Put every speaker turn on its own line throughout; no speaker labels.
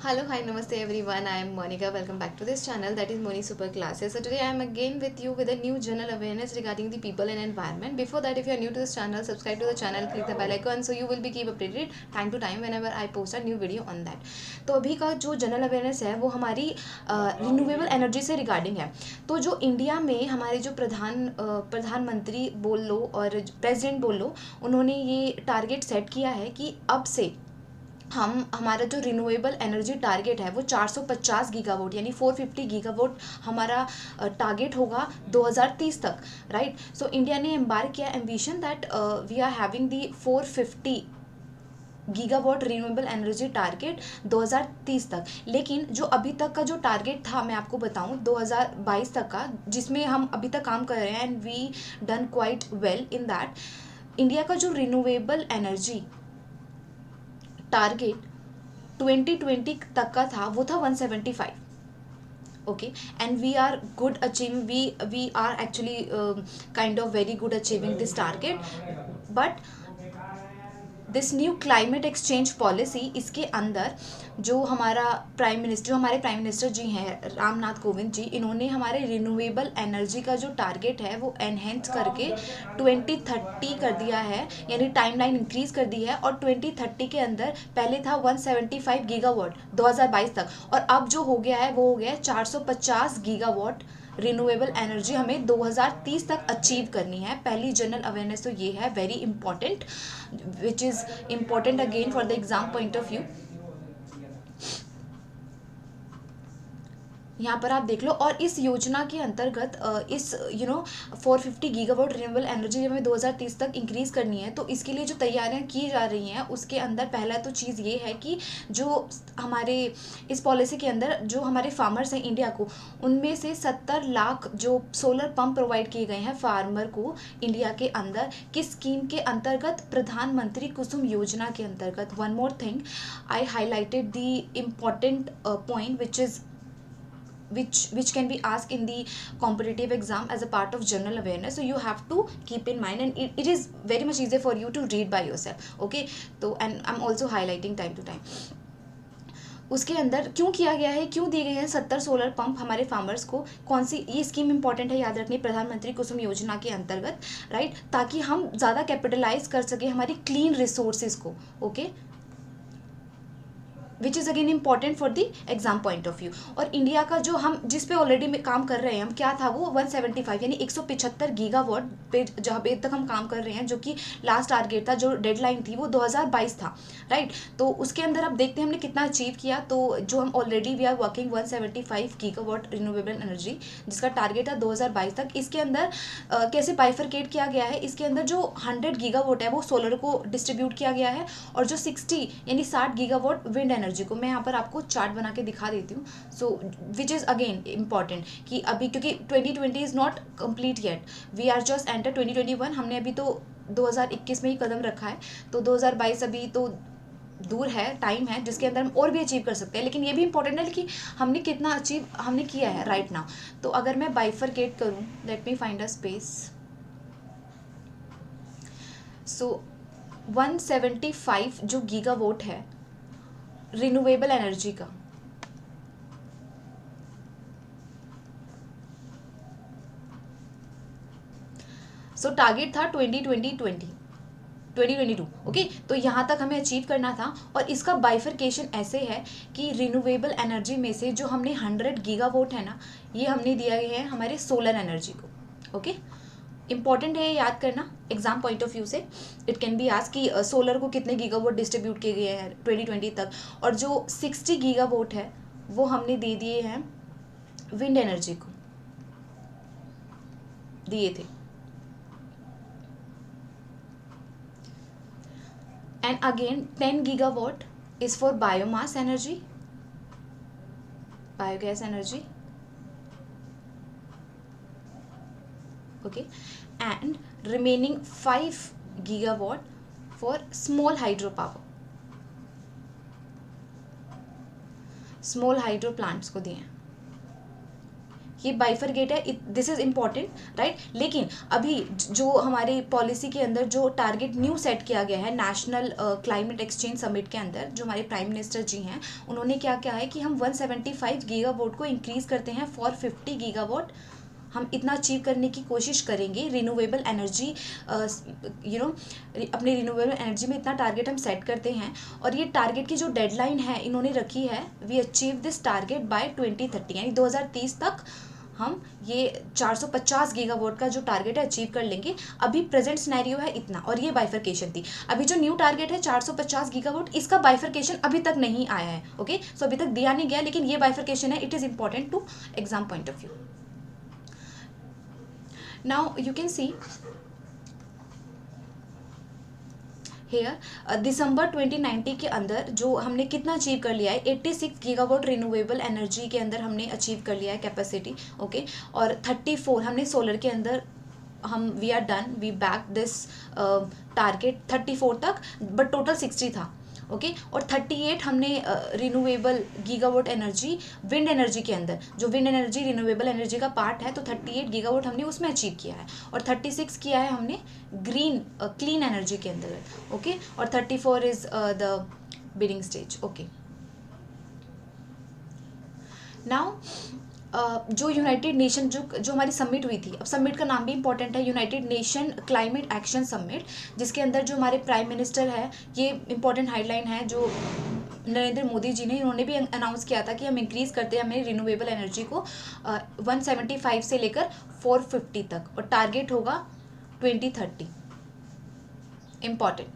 Hello, hi, namaste everyone. I am Monica. Welcome back to this channel that is Moni Super Classes. So today I am again with you with a new general awareness regarding the people and environment. Before that, if you are new to this channel, subscribe to the channel, click the bell icon so you will be keep updated time to time whenever I post a new video on that. तो अभी का जो general awareness है वो हमारी renewable energy से regarding है। तो जो इंडिया में हमारे जो प्रधानमंत्री बोल लो और प्रेसिडेंट बोल लो, उन्होंने ये टारगेट सेट किया है कि अब से हम हमारा जो रिन्यूएबल एनर्जी टारगेट है वो 450 गीगावाट यानी 450 गीगावाट हमारा टारगेट होगा 2030 तक, राइट। सो इंडिया ने एम्बार्क किया ambition that we are having the 450 gigawatt renewable energy target 2030 तक। लेकिन जो अभी तक का जो टारगेट था मैं आपको बताऊं 2022 तक का, जिसमें हम अभी तक काम कर रहे हैं and we done quite well in that. India का जो रिन्यूएबल एनर्जी टारगेट 2020 तक का था वो था 175। Okay, and we are good achieving, we are actually kind of very good achieving this target. But this new climate exchange policy, इसके अंदर जो हमारे प्राइम मिनिस्टर जी हैं रामनाथ कोविंद जी, इन्होंने हमारे रिन्यूएबल एनर्जी का जो टारगेट है वो एनहेंस करके 2030 कर दिया है, यानी टाइमलाइन इंक्रीज कर दी है। और 2030 के अंदर पहले था 175 गीगावाट 2022 तक, और अब जो हो गया है वो हो गया है 450 गीगावाट रिन्यूएबल एनर्जी हमें 2030 तक अचीव करनी है। पहली जनरल अवेयरनेस तो ये है, very important, which is important again for the exam point of view. यहाँ पर आप देख लो। और इस योजना के अंतर्गत इस 450 गीगावाट रिन्यूएबल एनर्जी हमें 2030 तक इंक्रीज करनी है। तो इसके लिए जो तैयारियां की जा रही हैं उसके अंदर पहला तो चीज़ ये है कि जो हमारे इस पॉलिसी के अंदर जो हमारे फार्मर्स हैं इंडिया को, उनमें से 70 लाख जो सोलर पंप प्रोवाइड किए गए हैं फार्मर को इंडिया के अंदर, किस स्कीम के अंतर्गत? प्रधानमंत्री कुसुम योजना के अंतर्गत। One more thing, I highlighted the important point which can be asked in the competitive exam as a part of general awareness, so you have to keep in mind, and it is very much easier for you to read by yourself, okay? तो and I'm also highlighting time to time। उसके अंदर क्यों किया गया है, क्यों दिए गए हैं 70 सोलर पंप हमारे फार्मर्स को, कौन सी ये स्कीम इंपॉर्टेंट है याद रखनी, प्रधानमंत्री कुसुम योजना के अंतर्गत, राइट, ताकि हम ज़्यादा कैपिटलाइज कर सके हमारी क्लीन रिसोर्सेज को, okay, which is again important for the exam point of view. और इंडिया का जो हम जिस पे ऑलरेडी में काम कर रहे हैं हम, क्या था वो 175 यानी 175 गीगावाट पे जहाँ पे तक हम काम कर रहे हैं, जो कि लास्ट टारगेट था, जो डेडलाइन थी वो 2022 था, राइट। तो उसके अंदर अब देखते हैं हमने कितना अचीव किया। तो जो हम already we are working 175 gigawatt renewable energy जिसका टारगेट है 2022 तक। इसके अंदर कैसे बाइफरकेट किया गया है, इसके अंदर जो 100 गीगावाट है वो सोलर को डिस्ट्रीब्यूट किया गया है, और जो 60 यानी 60 गीगावाट विंड एनर्जी को। मैं यहाँ पर आपको चार्ट बना के दिखा देती हूँ। So which is again important कि अभी क्योंकि 2020 is not complete yet, we are just enter 2021, हमने अभी तो 2021 में ही कदम रखा है। तो 2022 अभी तो दूर है, टाइम है जिसके अंदर हम और भी अचीव कर सकते हैं। लेकिन ये भी इंपॉर्टेंट है कि हमने कितना अचीव हमने किया है राइट नाउ। तो अगर मैं बाइफरकेट करूँ, let me find a space. So 175 जो गीगावाट है रिन्यूएबल एनर्जी का, सो टारगेट था 2022, ओके। तो यहाँ तक हमें अचीव करना था। और इसका बाइफरकेशन ऐसे है कि रिन्यूएबल एनर्जी में से जो हमने 100 गीगावाट है ना, ये हमने दिया है हमारे सोलर एनर्जी को, ओके। इंपॉर्टेंट है याद करना एग्जाम पॉइंट ऑफ व्यू से। इट कैन बी आस्क कि सोलर को कितने गीगावाट डिस्ट्रीब्यूट किए गए हैं 2020 तक, और जो 60 गीगावाट है वो हमने दे दिए हैं विंड एनर्जी को, दिए थे। And again 10 gigawatt is for biomass energy, biogas energy, okay, and remaining 5 gigawatt for small hydropower, small hydro plants को दिए। ये बाइफरकेट है, दिस इज़ इम्पॉर्टेंट राइट। लेकिन अभी जो हमारी पॉलिसी के अंदर जो टारगेट न्यू सेट किया गया है नेशनल क्लाइमेट एक्सचेंज समिट के अंदर, जो हमारे प्राइम मिनिस्टर जी हैं, उन्होंने क्या किया है कि हम 175 गीगावाट को इंक्रीज़ करते हैं फॉर 50 गीगावाट। हम इतना अचीव करने की कोशिश करेंगे रिन्यूएबल एनर्जी, अपने रिन्यूएबल एनर्जी में इतना टारगेट हम सेट करते हैं। और ये टारगेट की जो डेडलाइन है इन्होंने रखी है, we achieve this target by 2030, यानी 2030 तक हम ये 450 गीगावाट का जो टारगेट है अचीव कर लेंगे। अभी प्रेजेंट सिनेरियो है इतना, और ये बाइफरकेशन थी। अभी जो न्यू टारगेट है 450 गीगावाट, इसका बाइफरकेशन अभी तक नहीं आया है। ओके, सो अभी तक दिया नहीं गया, लेकिन ये बाइफरकेशन है, it is important to exam point of view. Now you can see here दिसंबर 2019 के अंदर जो हमने कितना अचीव कर लिया है, 86 गीगावाट रिन्यूएबल एनर्जी के अंदर हमने अचीव कर लिया है कैपेसिटी। ओके, और 34 हमने सोलर के अंदर हम we are done, we back this target 34 तक, बट टोटल 60 था। ओके, और 38 हमने renewable gigawatt energy wind energy के अंदर, जो विंड एनर्जी रिन्यूएबल एनर्जी का पार्ट है, तो 38 गीगावाट हमने उसमें अचीव किया है। और 36 किया है हमने ग्रीन क्लीन एनर्जी के अंदर। ओके, और 34 is the bidding stage. Okay, now जो यूनाइटेड नेशन जो हमारी समिट हुई थी, अब समिट का नाम भी इंपॉर्टेंट है, United nation climate action summit, जिसके अंदर जो हमारे प्राइम मिनिस्टर है, ये इंपॉर्टेंट हाइडलाइन है जो नरेंद्र मोदी जी ने, इन्होंने भी अनाउंस किया था कि हम इंक्रीज़ करते हैं हमें रिन्यूएबल एनर्जी को 175 से लेकर 450 तक, और टारगेट होगा 2030। इम्पॉर्टेंट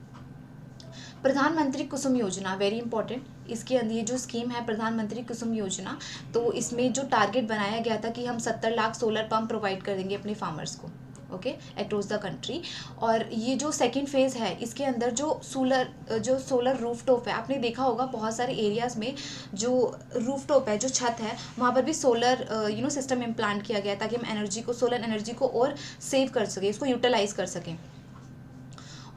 प्रधानमंत्री कुसुम योजना, वेरी इंपॉर्टेंट। इसके अंदर ये जो स्कीम है प्रधानमंत्री कुसुम योजना, तो इसमें जो टारगेट बनाया गया था कि हम 70 लाख सोलर पंप प्रोवाइड कर देंगे अपने फार्मर्स को। Okay, across the country. और ये जो सेकंड फेज़ है, इसके अंदर जो सोलर रूफटॉप है, आपने देखा होगा बहुत सारे एरियाज़ में जो रूफटॉप है, जो छत है, वहाँ पर भी सोलर सिस्टम इम्प्लांट किया गया ताकि हम एनर्जी को, सोलर एनर्जी को और सेव कर सकें, इसको यूटिलाइज़ कर सकें।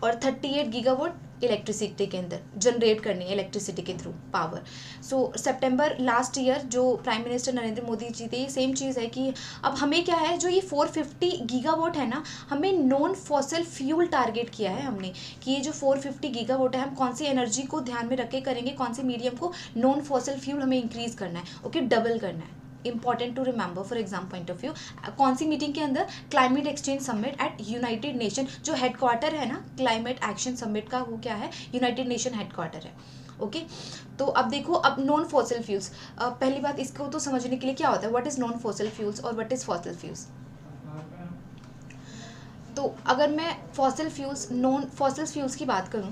और 38 गीगावाट इलेक्ट्रिसिटी के अंदर जनरेट करनी है, इलेक्ट्रिसिटी के थ्रू पावर। सो सितंबर लास्ट ईयर जो प्राइम मिनिस्टर नरेंद्र मोदी जी थे, ये सेम चीज़ है कि अब हमें क्या है, जो ये 450 गीगावाट है ना, हमें नॉन फॉसिल फ्यूल टारगेट किया है हमने, कि ये जो 450 गीगावाट है, हम कौन सी एनर्जी को ध्यान में रख के करेंगे, कौन सी मीडियम को, नॉन फॉसिल फ्यूल हमें इंक्रीज़ करना है। ओके, डबल करना है, important to remember for exam point of view. कौन सी मीटिंग के अंदर, climate exchange summit at United Nation, जो हेडक्वार्टर है ना क्लाइमेट एक्शन समिट का, वो क्या है, यूनाइटेड नेशन हेडक्वार्टर है। ओके, तो अब देखो, अब नॉन फॉसिल फ्यूल्स, पहली बात इसको तो समझने के लिए क्या होता है, what is non fossil fuels और व्हाट इज फॉसिल फ्यूल्स। तो अगर मैं नॉन फॉसिल फ्यूल्स की बात करूं,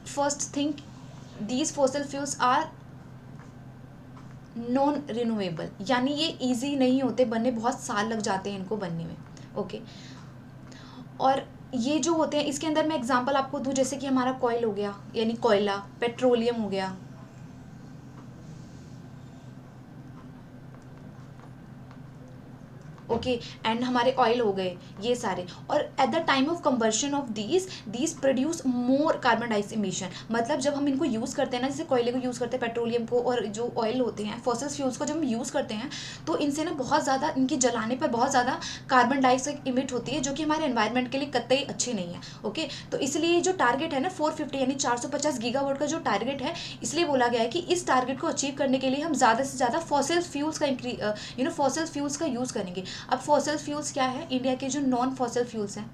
first thing, these fossil fuels are non renewable, यानी ये इजी नहीं होते बनने, बहुत साल लग जाते हैं इनको बनने में। ओके, और ये जो होते हैं, इसके अंदर मैं एग्जांपल आपको दूं, जैसे कि हमारा कोयल हो गया, यानी कोयला, पेट्रोलियम हो गया, ओके, एंड हमारे ऑयल हो गए, ये सारे। और at the time of combustion of these produce more carbon dioxide emission, मतलब जब हम इनको यूज़ करते हैं ना, जैसे कोयले को यूज़ करते हैं, पेट्रोलियम को, और जो ऑयल होते हैं, फॉसिल फ्यूल्स को जब हम यूज़ करते हैं, तो इनसे ना बहुत ज़्यादा, इनके जलाने पर बहुत ज़्यादा कार्बन डाइऑक्साइड इमिट होती है, जो कि हमारे एनवायरनमेंट के लिए कतई अच्छी नहीं है। ओके, तो इसलिए जो टारगेट है ना 450 यानी 450 गीगावाट का जो टारगेट है, इसलिए बोला गया है कि इस टारगेट को अचीव करने के लिए हम ज़्यादा से ज़्यादा फॉसिल फ्यूल्स का फॉसिल फ्यूल्स का यूज़ करेंगे। अब फॉसिल फ्यूल्स क्या है, इंडिया के जो नॉन फॉसिल फ्यूल्स हैं,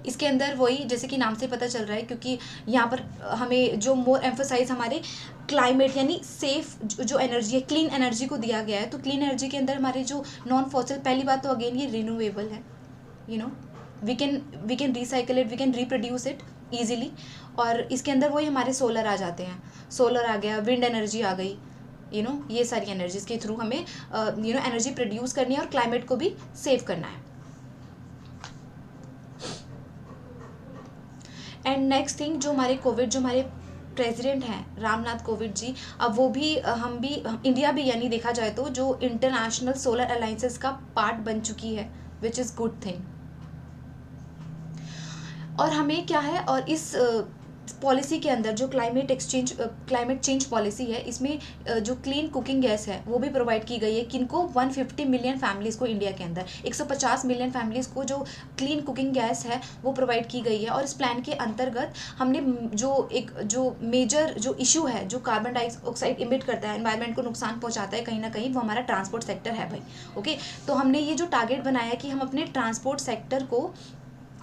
इसके अंदर वही, जैसे कि नाम से पता चल रहा है, क्योंकि यहाँ पर हमें जो मोर एम्फोसाइज हमारे क्लाइमेट यानी सेफ जो एनर्जी है, क्लीन एनर्जी को दिया गया है। तो क्लीन एनर्जी के अंदर हमारे जो नॉन फॉसिल, पहली बात तो अगेन ये रिन्यूएबल है, we can recycle it, we can reproduce it easily. और इसके अंदर वही हमारे सोलर आ जाते हैं, सोलर आ गया, विंड एनर्जी आ गई, ये सारी एनर्जीज के थ्रू हमें एनर्जी प्रोड्यूस करनी है और क्लाइमेट को भी सेव करना है। एंड नेक्स्ट थिंग, जो हमारे प्रेसिडेंट हैं रामनाथ कोविंद जी, अब वो भी, इंडिया भी, यानी देखा जाए तो जो इंटरनेशनल सोलर अलायंसेस का पार्ट बन चुकी है, विच इज़ गुड थिंग। और हमें क्या है, और इस पॉलिसी के अंदर जो क्लाइमेट चेंज पॉलिसी है, इसमें जो क्लीन कुकिंग गैस है वो भी प्रोवाइड की गई है किनको, 150 मिलियन फैमिलीज़ को इंडिया के अंदर, 150 मिलियन फैमिलीज़ को जो क्लीन कुकिंग गैस है वो प्रोवाइड की गई है। और इस प्लान के अंतर्गत हमने जो मेजर जो इशू है, जो कार्बन डाइऑक्साइड इमिट करता है, एनवायरनमेंट को नुकसान पहुंचाता है कहीं ना कहीं, वो हमारा ट्रांसपोर्ट सेक्टर है भाई। ओके, तो हमने ये जो टारगेट बनाया कि हम अपने ट्रांसपोर्ट सेक्टर को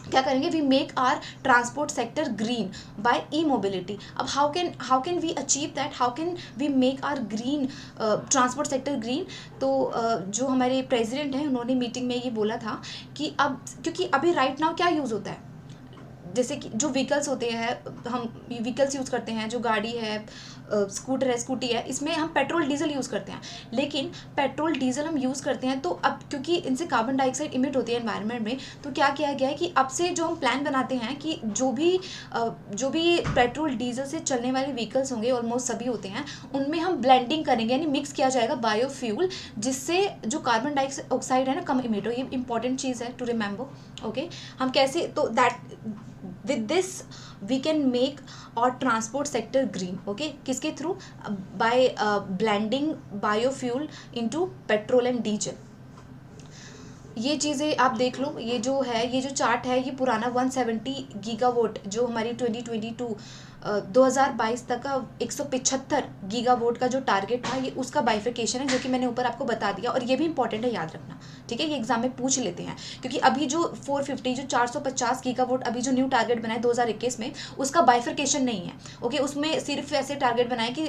क्या करेंगे, we make our transport sector green by e mobility. अब how can we achieve that, how can we make our green transport sector green. तो जो हमारे प्रेसिडेंट हैं उन्होंने मीटिंग में ये बोला था कि अब क्योंकि अभी राइट नाउ क्या यूज़ होता है, जैसे कि जो व्हीकल्स होते हैं, हम व्हीकल्स यूज़ करते हैं, जो गाड़ी है, स्कूटर है, स्कूटी है, इसमें हम पेट्रोल डीजल यूज़ करते हैं। लेकिन पेट्रोल डीजल हम यूज़ करते हैं तो अब क्योंकि इनसे कार्बन डाइऑक्साइड इमिट होती है एनवायरनमेंट में, तो क्या किया गया है कि अब से जो हम प्लान बनाते हैं कि जो भी पेट्रोल डीजल से चलने वाले व्हीकल्स होंगे, ऑलमोस्ट सभी होते हैं, उनमें हम ब्लेंडिंग करेंगे, यानी मिक्स किया जाएगा बायोफ्यूल, जिससे जो कार्बन डाइऑक्साइड है ना कम इमिट हो। ये इंपॉर्टेंट चीज़ है टू रिमेंबर। ओके, हम कैसे, तो that with this we can make our transport sector green। okay, किसके through, by blending biofuel into petrol and diesel। ये चीज़ें आप देख लो, ये जो है, ये जो चार्ट है, ये पुराना 170 गीगावाट जो हमारी 2022 तक का 175 गीगावाट का जो टारगेट था, ये उसका बाइफिकेशन है, जो कि मैंने ऊपर आपको बता दिया। और ये भी इंपॉर्टेंट है, याद रखना, ठीक है, ये एग्जाम में पूछ लेते हैं, क्योंकि अभी जो 450 गीगावाट अभी जो न्यू टारगेट बनाए 2021 में, उसका बाइफिकेशन नहीं है। ओके, उसमें सिर्फ ऐसे टारगेट बनाए कि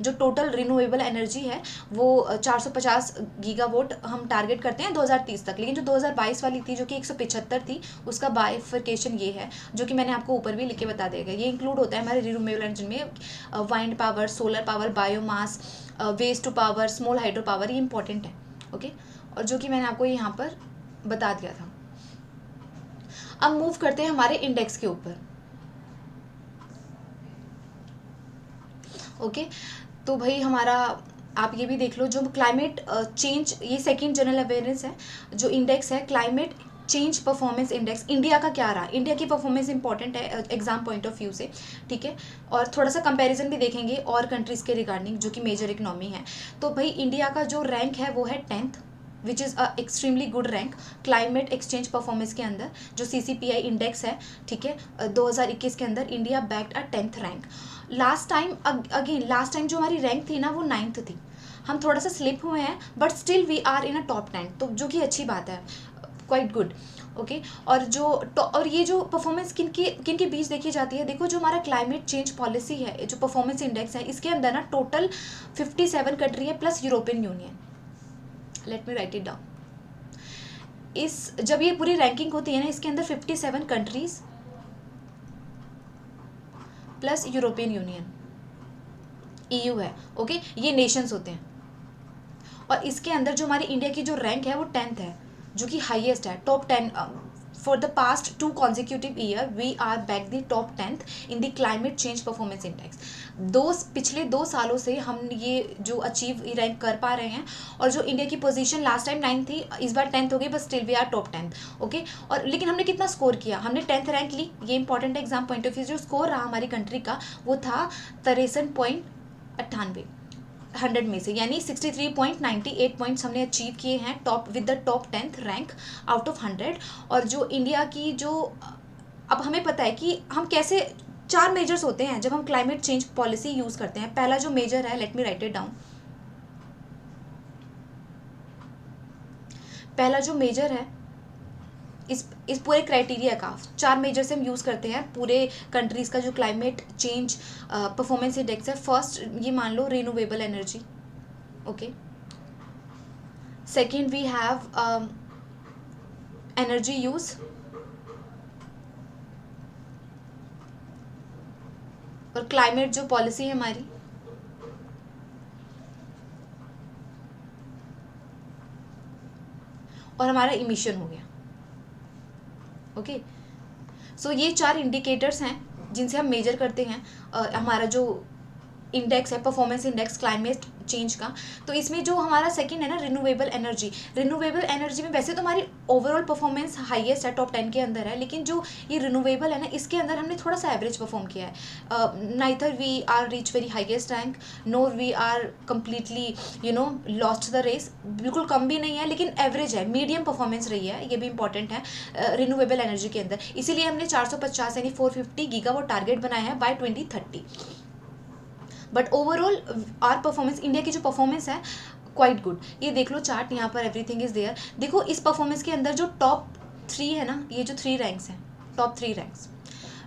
जो टोटल रिन्यूएबल एनर्जी है वो 450 गीगावाट हम टारगेट करते हैं 2030 तक। लेकिन जो 2022 वाली थी, जो कि 175 थी, उसका बाइफिकेशन ये है, जो कि मैंने आपको ऊपर भी लिख के बता देगा। ये इंक्लूड होता है हमारे रिन्यूएबल एनर्जी में wind power, solar power, biomass, waste to power, small hydro power, ये इंपॉर्टेंट है। ओके, और जो कि मैंने आपको यहाँ पर बता दिया था। अब मूव करते हैं हमारे इंडेक्स के ऊपर। ओके, तो भाई हमारा, आप ये भी देख लो, जो क्लाइमेट चेंज, ये सेकंड जनरल अवेयरनेस है, जो इंडेक्स है climate change performance index, India का क्या रहा, इंडिया की परफॉर्मेंस इंपॉर्टेंट है एग्जाम पॉइंट ऑफ व्यू से, ठीक है। और थोड़ा सा कंपैरिजन भी देखेंगे और कंट्रीज़ के रिगार्डिंग, जो कि मेजर इकोनॉमी है। तो भाई इंडिया का जो रैंक है वो है 10th, which is a extremely good rank climate exchange performance के अंदर, जो CCPI इंडेक्स है, ठीक है। 2021 के अंदर इंडिया बैक्ड अ 10th रैंक। लास्ट टाइम जो हमारी रैंक थी ना, वो 9th थी। हम थोड़ा सा स्लिप हुए हैं, but still we are in a top 10, तो जो कि अच्छी बात है, क्वाइट गुड। ओके, और ये जो परफॉर्मेंस किन के बीच देखी जाती है, देखो, जो हमारा क्लाइमेट चेंज पॉलिसी है, जो परफॉर्मेंस इंडेक्स है, इसके अंदर ना टोटल 57 कंट्री है plus European union. Let me right it down. जब ये पूरी रैंकिंग होती है ना, इसके अंदर 57 countries plus European union, EU है। ओके, ये नेशंस होते हैं। और इसके अंदर जो हमारी इंडिया की जो रैंक है वो 10th है, जो कि हाईएस्ट है, top 10। For the past 2 consecutive year we are back the top 10th in the climate change performance index. पिछले 2 सालों से हम ये जो अचीव रैंक कर पा रहे हैं। और जो इंडिया की पोजीशन लास्ट टाइम 9 थी, इस बार 10th हो गई, but still we are top 10th। Okay, और लेकिन हमने कितना स्कोर किया, हमने 10th रैंक ली, ये इंपॉर्टेंट है एग्जाम पॉइंट ऑफ व्यू। जो स्कोर रहा हमारी कंट्री का वो था 63.98 100 में से, यानी 63.98 पॉइंट्स हमने अचीव किए हैं top with the top 10th rank out of 100। और जो इंडिया की जो, अब हमें पता है कि हम कैसे, 4 मेजर्स होते हैं जब हम क्लाइमेट चेंज पॉलिसी यूज़ करते हैं। पहला जो मेजर है, let me right it down, पहला जो मेजर है इस पूरे क्राइटेरिया का, 4 मेजर से हम यूज़ करते हैं पूरे कंट्रीज़ का जो क्लाइमेट चेंज परफॉर्मेंस इंडेक्स है। फर्स्ट, ये मान लो renewable energy. Okay, second we have energy use, और क्लाइमेट जो पॉलिसी है हमारी, और हमारा इमिशन हो गया। ओके, सो ये 4 इंडिकेटर्स हैं जिनसे हम मेजर करते हैं हमारा जो इंडेक्स है, परफॉर्मेंस इंडेक्स क्लाइमेट चेंज का, तो इसमें जो हमारा सेकंड है ना रिन्यूएबल एनर्जी में वैसे तो हमारी ओवरऑल परफॉर्मेंस हाईएस्ट है, टॉप 10 के अंदर है, लेकिन जो ये रिन्यूएबल है ना इसके अंदर हमने थोड़ा सा एवरेज परफॉर्म किया है। Neither we are reach very highest rank nor we are completely lost the race, बिल्कुल कम भी नहीं है लेकिन एवरेज है, मीडियम परफॉर्मेंस रही है, ये भी इंपॉर्टेंट है रिन्यूएबल एनर्जी के अंदर। इसीलिए हमने 450 यानी 450 गीगावाट टारगेट बनाया है by 2030। But overall our performance, India की जो परफॉर्मेंस है क्वाइट गुड। ये देख लो चार्ट, यहाँ पर एवरीथिंग इज देयर। देखो इस परफॉर्मेंस के अंदर जो टॉप 3 है ना, ये जो 3 रैंक्स हैं, टॉप 3 रैंक्स,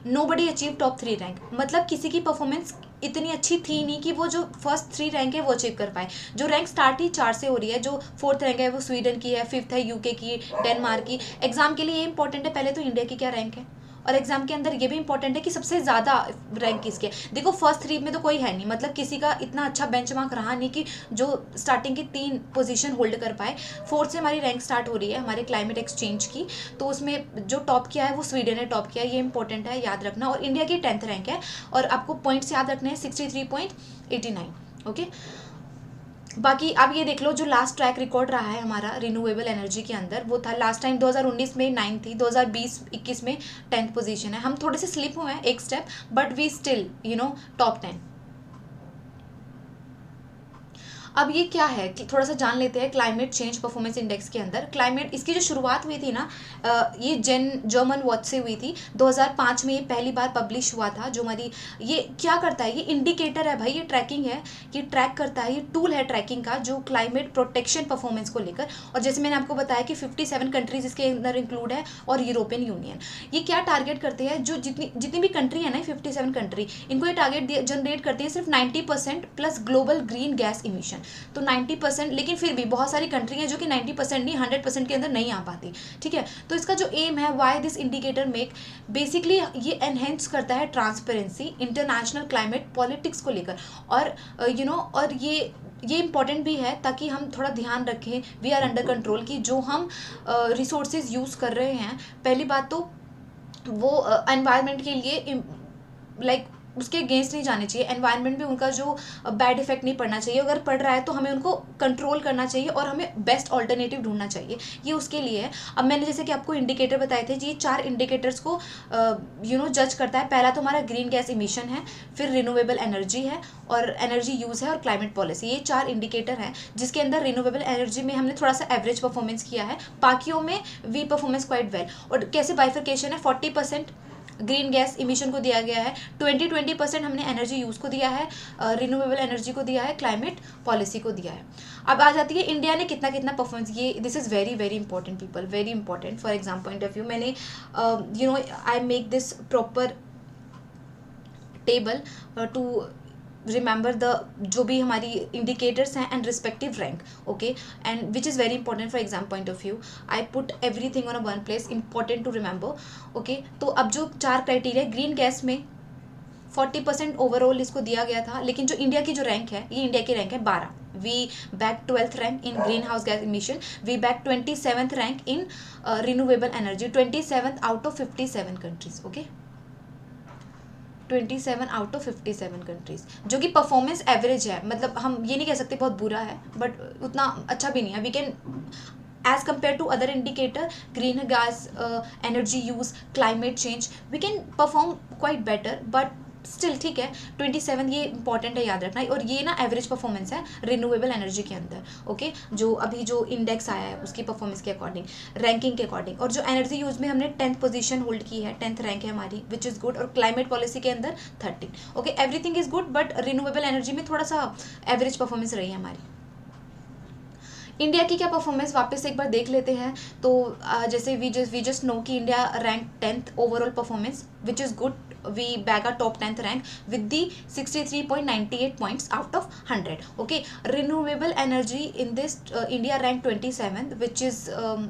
नो बडी अचीव टॉप 3 रैंक, मतलब किसी की परफॉर्मेंस इतनी अच्छी थी नहीं कि वो जो फर्स्ट 3 रैंक है वो अचीव कर पाए। जो रैंक स्टार्ट ही 4 से हो रही है, जो 4th रैंक है वो स्वीडन की है, 5th है यूके की, डेनमार्क की। एग्जाम के लिए ये इंपॉर्टेंट है पहले तो इंडिया की क्या रैंक है, और एग्जाम के अंदर ये भी इंपॉर्टेंट है कि सबसे ज़्यादा रैंक किसके। देखो फर्स्ट 3 में तो कोई है नहीं, मतलब किसी का इतना अच्छा बेंचमार्क रहा नहीं कि जो स्टार्टिंग की 3 पोजीशन होल्ड कर पाए। 4th से हमारी रैंक स्टार्ट हो रही है हमारे क्लाइमेट एक्सचेंज की, तो उसमें जो टॉप किया है वो स्वीडन ने टॉप किया है, ये इंपॉर्टेंट है याद रखना। और इंडिया की 10th रैंक है, और आपको पॉइंट्स याद रखने हैं 63.89। ओके, बाकी अब ये देख लो जो लास्ट ट्रैक रिकॉर्ड रहा है हमारा रिन्यूएबल एनर्जी के अंदर, वो था लास्ट टाइम 2019 में 9 थी, 2020-21 में 10th पोजीशन है। हम थोड़े से स्लिप हुए हैं एक step, but we still top 10। अब ये क्या है कि थोड़ा सा जान लेते हैं क्लाइमेट चेंज परफॉर्मेंस इंडेक्स के अंदर। क्लाइमेट, इसकी जो शुरुआत हुई थी ना, ये जर्मन वॉच से हुई थी 2005 में, ये पहली बार पब्लिश हुआ था। जो हमारी ये क्या करता है, ये इंडिकेटर है भाई, ये ट्रैकिंग है, ये ट्रैक करता है, ये टूल है ट्रैकिंग का जो क्लाइमेट प्रोटेक्शन परफॉर्मेंस को लेकर। और जैसे मैंने आपको बताया कि 57 कंट्रीज इसके अंदर इंक्लूड है और यूरोपियन यूनियन। ये क्या टारगेट करते हैं, जो जितनी भी कंट्री है ना 57 कंट्री, इनको ये टारगेट जनरेट करते हैं सिर्फ 90% plus global green gas emission. तो 90%, लेकिन फिर भी बहुत सारी कंट्री हैं जो कि 90% नहीं 100% के अंदर नहीं आ पाती। ठीक है, तो इसका जो एम है, why this indicator make, basically ये एनहेंस करता है ट्रांसपेरेंसी इंटरनेशनल क्लाइमेट पॉलिटिक्स को लेकर। और और ये इंपॉर्टेंट भी है ताकि हम थोड़ा ध्यान रखें, वी आर अंडर कंट्रोल, की जो हम रिसोर्सेज यूज़ कर रहे हैं, पहली बात तो वो एनवायरनमेंट के लिए लाइक उसके अगेंस्ट नहीं जाने चाहिए। एनवायरनमेंट में उनका जो बैड इफेक्ट नहीं पड़ना चाहिए, अगर पड़ रहा है तो हमें उनको कंट्रोल करना चाहिए और हमें बेस्ट ऑल्टरनेटिव ढूंढना चाहिए, ये उसके लिए है। अब मैंने जैसे कि आपको इंडिकेटर बताए थे, ये 4 इंडिकेटर्स को जज करता है। पहला तो हमारा ग्रीन गैस इमिशन है, फिर रिन्यूएबल एनर्जी है, और एनर्जी यूज़ है, और क्लाइमेट पॉलिसी। ये 4 इंडिकेटर हैं जिसके अंदर रिन्यूएबल एनर्जी में हमने थोड़ा सा एवरेज परफॉर्मेंस किया है, बाकियों में वी परफॉर्मेंस क्वाइट वेल। और कैसे बाइफिकेशन है, 40% ग्रीन गैस इमिशन को दिया गया है, 20% हमने एनर्जी यूज़ को दिया है, रिन्यूएबल एनर्जी को दिया है, क्लाइमेट पॉलिसी को दिया है। अब आ जाती है इंडिया ने कितना कितना परफॉर्मेंस, ये this is very very important people, very important. For exam point of view, मैंने I make this proper table to remember the जो भी हमारी इंडिकेटर्स हैं and respective rank, okay, and which is very important for exam point of view. I put everything on a one place, important to remember, okay. तो अब जो 4 criteria, green gas में 40% overall इसको दिया गया था, लेकिन जो इंडिया की जो रैंक है, ये इंडिया की रैंक है 12। We back 12th rank in green house gas emission, we back 27th rank in renewable energy, 27th out of 57 countries, okay, 27 out of 57 countries, जो कि परफॉर्मेंस एवरेज है। मतलब हम ये नहीं कह सकते बहुत बुरा है, बट उतना अच्छा भी नहीं है। We can as compare to other indicator, green gas energy use, climate change, we can perform quite better, but still ठीक है। 27 ये इंपॉर्टेंट है याद रखना, और ये ना एवरेज परफॉर्मेंस है रिन्यूएबल एनर्जी के अंदर, ओके। जो अभी जो इंडेक्स आया है उसकी परफॉर्मेंस के अकॉर्डिंग, रैंकिंग के अकॉर्डिंग। और जो एनर्जी यूज में हमने 10th पोजीशन होल्ड की है, 10th रैंक है हमारी, विच इज़ गुड। और क्लाइमेट पॉलिसी के अंदर 13, okay. Everything is good, but renewable energy में थोड़ा सा एवरेज परफॉर्मेंस रही है हमारी। इंडिया की क्या परफॉर्मेंस वापस एक बार देख लेते हैं। तो जैसे वी जस्ट नो कि India rank 10th overall performance, which is good. we bag a top 10th rank with the 63.98 points out of 100, okay. Renewable energy in this India ranked 27th, which is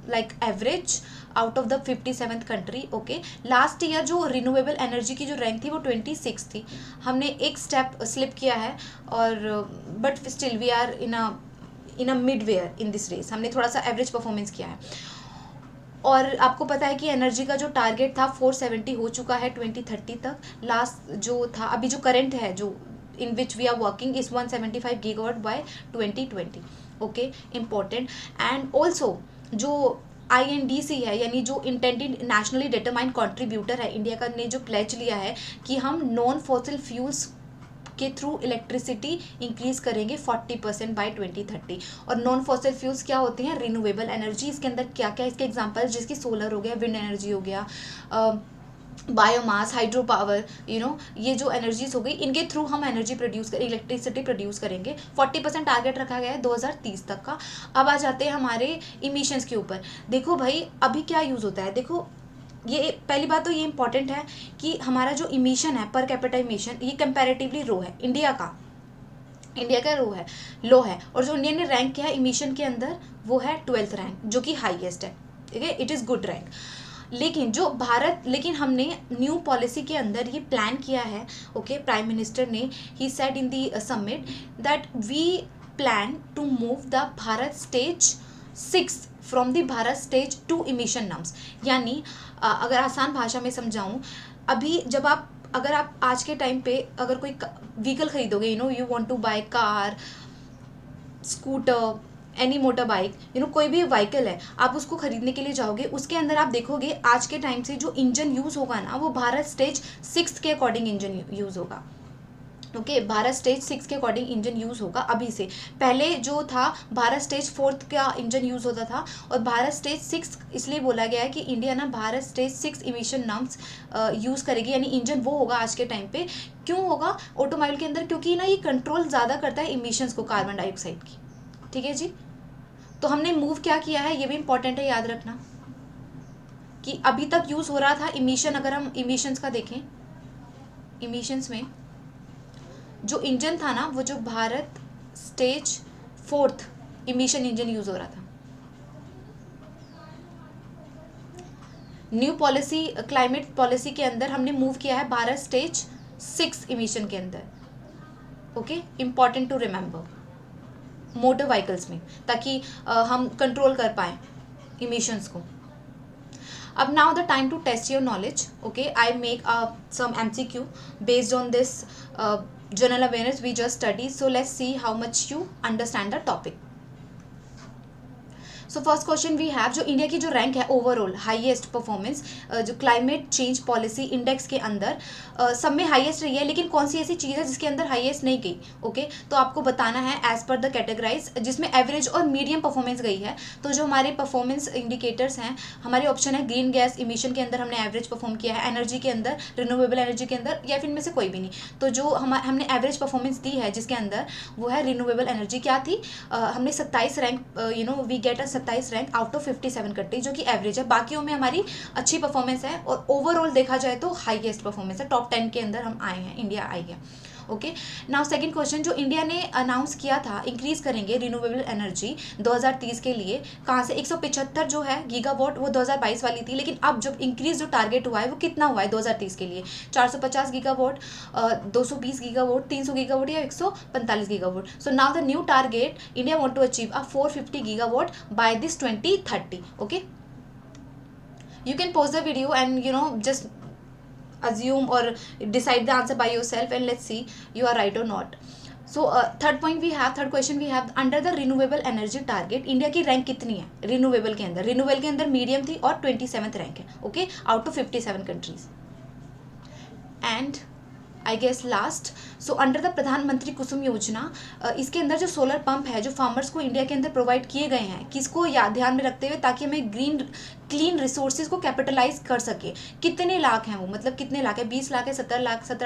like average out of the 57th country, okay. Last year जो renewable energy की जो rank थी वो 26 थी, हमने एक step slip किया है, और but still we are in a midway in this race, हमने थोड़ा सा एवरेज परफॉर्मेंस किया है। और आपको पता है कि एनर्जी का जो टारगेट था 470 हो चुका है 2030 तक। लास्ट जो था, अभी जो करंट है, जो in which we are working is 175 gigawatt by 2020. Okay, important. And also जो INDC है, यानी जो इंटेंडेड नेशनली डिटरमाइंड कॉन्ट्रीब्यूटर है, इंडिया का ने जो प्लेज लिया है कि हम नॉन फॉसिल फ्यूल्स के थ्रू इलेक्ट्रिसिटी इंक्रीज करेंगे 40% बाय 2030. और नॉन फॉसिल फ्यूल्स क्या होते हैं? Renewable energy. इसके अंदर क्या क्या इसके एग्जांपल, जिसकी सोलर हो गया, विंड एनर्जी हो गया, बायोमास, हाइड्रो पावर, ये जो एनर्जीज हो गई, इनके थ्रू हम एनर्जी प्रोड्यूस कर इलेक्ट्रिसिटी प्रोड्यूस करेंगे. 40% टारगेट रखा गया है 2030 तक का. अब आ जाते हैं हमारे इमिशंस के ऊपर. देखो भाई, अभी क्या यूज़ होता है. देखो, ये पहली बात तो ये इंपॉर्टेंट है कि हमारा जो इमिशन है, पर कैपिटा इमिशन, ये कंपैरेटिवली लो है. इंडिया का लो है. और जो इंडिया ने रैंक किया है इमिशन के अंदर, वो है 12th रैंक, जो कि हाईएस्ट है. ठीक है, इट इज़ गुड रैंक. लेकिन हमने न्यू पॉलिसी के अंदर ये प्लान किया है. ओके, प्राइम मिनिस्टर ने he said in the summit that we plan to move the Bharat stage 6 from the Bharat stage 2 emission norms. यानी अगर आसान भाषा में समझाऊं, अभी अगर आप आज के टाइम पे अगर कोई व्हीकल खरीदोगे, you want to buy car, scooter, any motor bike, कोई भी व्हीकल है, आप उसको खरीदने के लिए जाओगे, उसके अंदर आप देखोगे आज के टाइम से जो इंजन यूज़ होगा ना, वो भारत स्टेज 6 के अकॉर्डिंग इंजन यूज़ होगा. ओके, भारत स्टेज 6 के अकॉर्डिंग इंजन यूज़ होगा अभी से. पहले जो था भारत स्टेज 4 का इंजन यूज़ होता था. और भारत स्टेज 6 इसलिए बोला गया है कि इंडिया ना Bharat stage 6 emission norms use करेगी, यानी इंजन वो होगा आज के टाइम पे. क्यों होगा ऑटोमोबाइल के अंदर? क्योंकि ना ये कंट्रोल ज़्यादा करता है इमिशंस को, कार्बन डाइऑक्साइड की. ठीक है जी. तो हमने मूव क्या किया है, ये भी इंपॉर्टेंट है याद रखना, कि अभी तक यूज़ हो रहा था इमिशन. अगर हम इमिशंस का देखें, इमिशंस में जो इंजन था ना, वो जो Bharat stage 4 emission engine use हो रहा था. न्यू पॉलिसी, क्लाइमेट पॉलिसी के अंदर हमने मूव किया है भारत स्टेज 6 इमिशन के अंदर. Okay, important to remember motor vehicles में, ताकि हम कंट्रोल कर पाएँ इमिशंस को. अब now the time to test your knowledge. Okay, I make some MCQ based on this general awareness we just studied. So let's see how much you understand the topic. So first question we have, जो India की जो rank है overall highest performance, जो climate change policy index के अंदर सब में highest रही है. लेकिन कौन सी ऐसी चीज़ है जिसके अंदर हाईएस्ट नहीं गई? ओके, तो आपको बताना है एज पर द कैटेगराइज, जिसमें एवरेज और मीडियम परफॉर्मेंस गई है. तो जो हमारे परफॉर्मेंस इंडिकेटर्स हैं, हमारे ऑप्शन है ग्रीन गैस इमिशन के अंदर हमने एवरेज परफॉर्म किया है, एनर्जी के अंदर, रिन्यूएबल एनर्जी के अंदर, या फिर इनमें से कोई भी नहीं. तो जो हमने एवरेज परफॉर्मेंस दी है जिसके अंदर, वो है रिन्यूएबल एनर्जी. क्या थी? हमने 27 rank, we get 27 rank out of 57 country, जो कि एवरेज है. बाकियों में हमारी अच्छी परफॉर्मेंस है, और ओवरऑल देखा जाए तो हाईएस्ट परफॉर्मेंस है. टॉप 10 के अंदर हम आए हैं, इंडिया आई है. ओके, नाउ सेकंड क्वेश्चन, जो इंडिया ने अनाउंस किया था इंक्रीज करेंगे रिन्यूएबल एनर्जी 2030 के लिए, कहाँ से? 175 जो है गीगावाट, वो 2022 वाली थी. लेकिन अब जब इंक्रीज जो टारगेट हुआ है, वो कितना हुआ है 2030 के लिए? 450 गीगावाट, 220 गीगावाट, 300 गीगावाट, या 145 gigawatt. So now the new target, India want to achieve 450 gigawatt by this 2030. Okay, you can pause the video and just assume or decide the answer by yourself, and let's see you are right or not. So third question we have, under the renewable energy target India की rank कितनी है renewable के अंदर? Renewable के अंदर medium थी और 27th rank है. Okay, out of 57 countries. And I guess last, so under the Pradhan Mantri Kusum योजना, इसके अंदर जो सोलर पंप है जो फार्मर्स को इंडिया के अंदर प्रोवाइड किए गए हैं, किसको ध्यान में रखते हुए, ताकि हमें क्लीन रिसोर्सेज को कैपिटलाइज कर सके. कितने लाख हैं वो, मतलब कितने लाख है? 20 लाख है, 17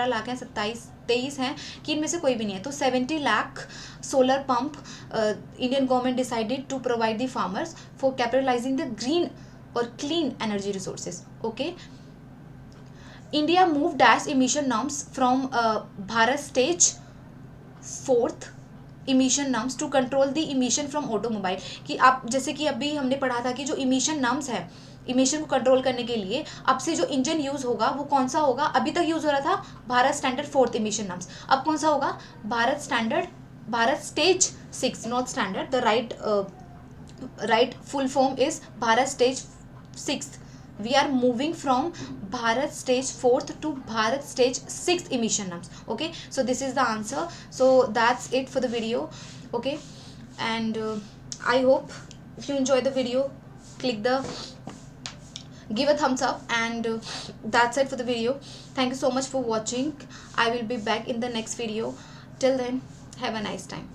लाख है, 23 हैं, कि इनमें से कोई भी नहीं है. तो 70 lakh solar pump Indian government decided to provide the farmers for capitalising the green और clean energy resources. Okay, India moved dash emission norms from Bharat stage 4th emission norms to control the emission from automobile. कि आप जैसे कि अभी हमने पढ़ा था कि जो emission norms है, इमिशन को कंट्रोल करने के लिए अब से जो इंजन यूज़ होगा वो कौन सा होगा? अभी तक यूज़ हो रहा था Bharat standard 4th emission norms. अब कौन सा होगा? Bharat stage 6, not standard. The right full form is Bharat stage 6 we are moving from Bharat stage 4th to Bharat stage 6th emission norms. Okay, so this is the answer. So that's it for the video. Okay, and I hope if you enjoy the video, click the give a thumbs up, and that's it for the video. Thank you so much for watching. I will be back in the next video. Till then, have a nice time.